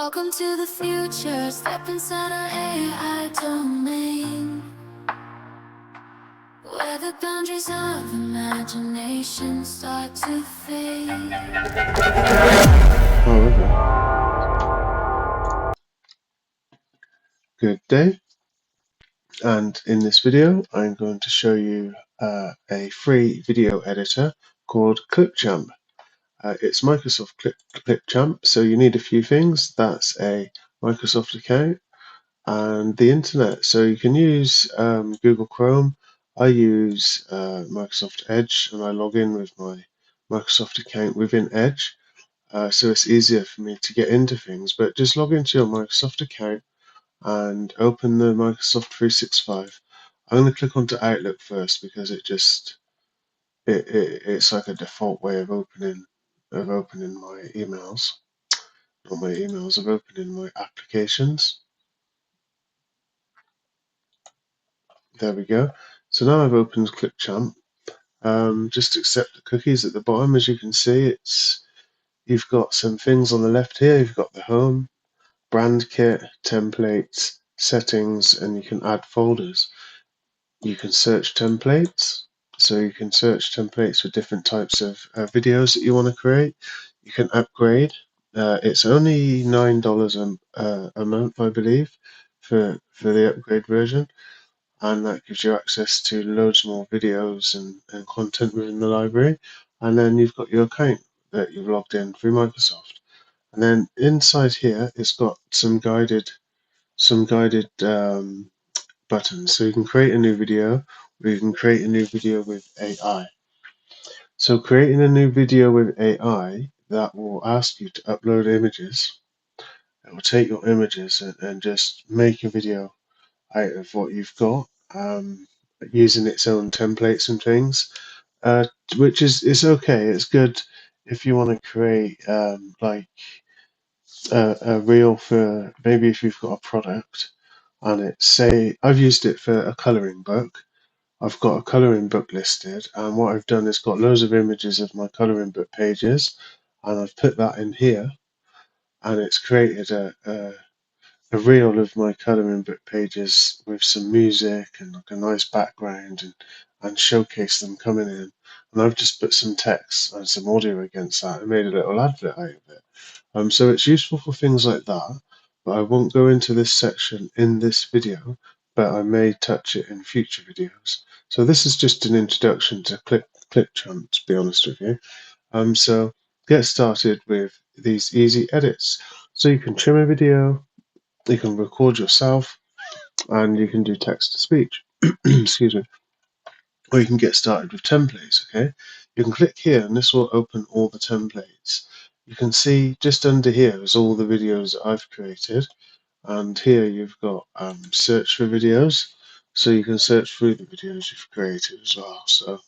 Welcome to the future, step inside our AI domain, where the boundaries of imagination start to fade. Oh, okay. Good day, and in this video I'm going to show you a free video editor called Clipchamp. It's Microsoft Clipchamp, so you need a few things. That's a Microsoft account and the internet. So you can use Google Chrome. I use Microsoft Edge, and I log in with my Microsoft account within Edge. So it's easier for me to get into things, but just log into your Microsoft account and open the Microsoft 365. I'm going to click onto Outlook first because it's like a default way of opening my emails. Not my emails, of opening my applications. There we go. So now I've opened Clipchamp. Just accept the cookies at the bottom. As you can see, you've got some things on the left here. You've got the home, brand kit, templates, settings, and you can add folders. You can search templates, so you can search templates for different types of videos that you want to create. You can upgrade. It's only $9 a month, I believe, for the upgrade version, and that gives you access to loads more videos and content within the library. And then you've got your account that you've logged in through Microsoft. And then inside here, it's got some guided buttons. So you can create a new video, or you can create a new video with AI. So creating a new video with AI, that will ask you to upload images. It will take your images and just make a video out of what you've got, using its own templates and things, which is okay. It's good if you want to create like a reel for, maybe if you've got a product and it's, say, I've used it for a colouring book. I've got a colouring book listed, and what I've done is got loads of images of my colouring book pages, and I've put that in here, and it's created a reel of my colouring book pages with some music and like a nice background, and showcase them coming in. And I've just put some text and some audio against that and made a little advert out of it. So it's useful for things like that, but I won't go into this section in this video, but I may touch it in future videos. So this is just an introduction to Clipchamp, to be honest with you. So get started with these easy edits. So you can trim a video, you can record yourself, and you can do text to speech. Excuse me. Or you can get started with templates, okay? You can click here and this will open all the templates. You can see just under here is all the videos that I've created, and here you've got search for videos, so you can search through the videos you've created as well. So,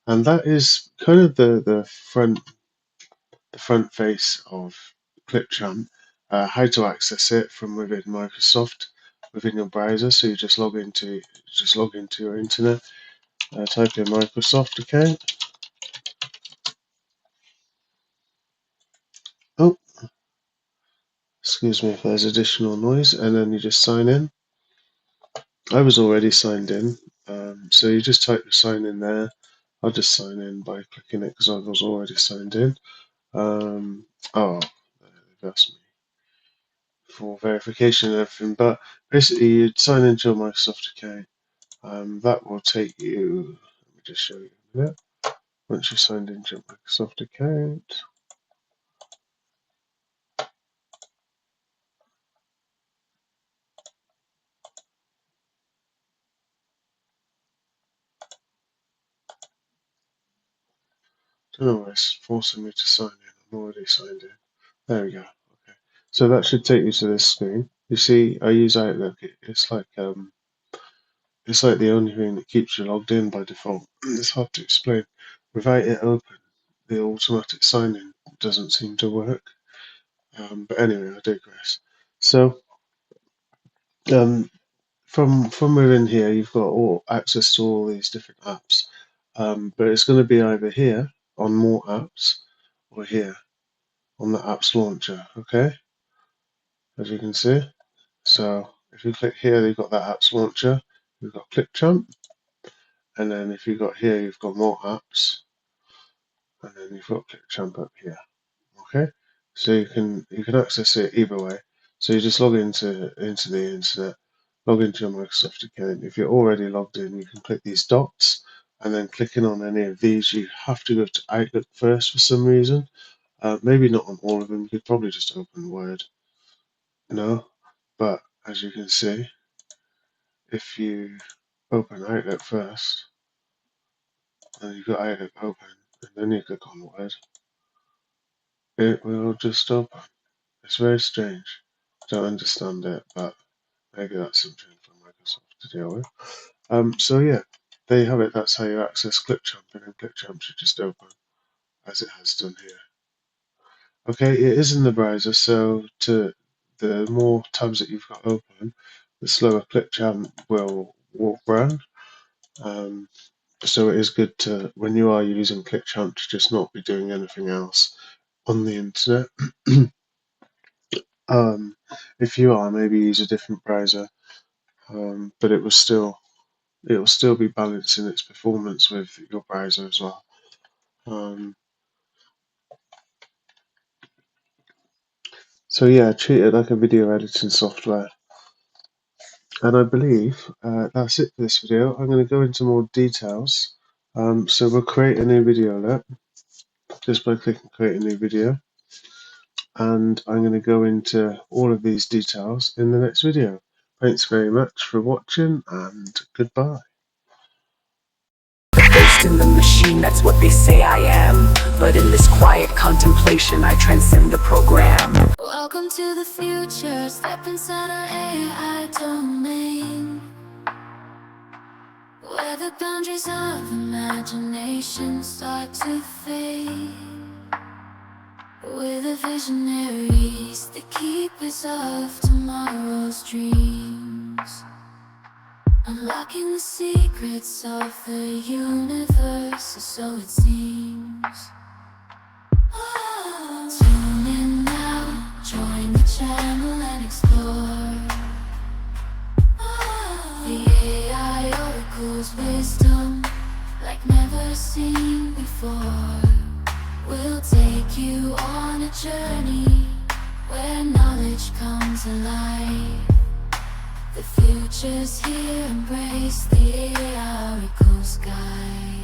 and that is kind of the front face of Clipchamp. How to access it from within Microsoft within your browser. So you just log into your internet. Type in Microsoft account. Oh, excuse me if there's additional noise, and then you just sign in. I was already signed in, so you just type your sign in there. I'll just sign in by clicking it because I was already signed in. Oh, they've asked me for verification and everything, but basically you'd sign into your Microsoft account. That will take you, let me just show you a minute. Once you're signed into your Microsoft account, I don't know why it's forcing me to sign in. I'm already signed in. There we go. Okay. So that should take you to this screen. You see, I use Outlook. It's like the only thing that keeps you logged in by default. It's hard to explain. Without it open, the automatic sign-in doesn't seem to work. But anyway, I digress. So from within here, you've got all access to all these different apps. But it's going to be either here on More Apps or here. on the apps launcher. Okay, as you can see. So if you click here, you've got that apps launcher. You've got Clipchamp, and then if you got here, you've got more apps, and then you've got Clipchamp up here. Okay, so you can access it either way. So you just log into the internet, log into your Microsoft account. If you're already logged in, you can click these dots, and then clicking on any of these, you have to go to Outlook first for some reason. Maybe not on all of them. You could probably just open Word, but as you can see, if you open Outlook first, and you've got Outlook open, and then you click on Word, it will just open. It's very strange. I don't understand it, but maybe that's something for Microsoft to deal with. So yeah, there you have it. That's how you access Clipchamp, and then Clipchamp should just open as it has done here. Okay, it is in the browser, so the more tabs that you've got open, the slower Clipchamp will run. So it is good to, when you are using Clipchamp, to just not be doing anything else on the internet. If you are, maybe use a different browser, but it will still be balancing its performance with your browser as well. So yeah, treat it like a video editing software. And I believe that's it for this video. I'm going to go into more details. So we'll create a new video alert just by clicking create a new video. And I'm going to go into all of these details in the next video. Thanks very much for watching, and goodbye. First in the machine, that's what they say I am. But in this quiet contemplation, I transcend the program. Welcome to the future, step inside our AI domain, where the boundaries of imagination start to fade. We're the visionaries, the keepers of tomorrow's dreams, unlocking the secrets of the universe, or so it seems. Tune in now, join the channel and explore the AI oracle's wisdom like never seen before. We'll take you on a journey where knowledge comes alive. The future's here, embrace the AI oracle's guide.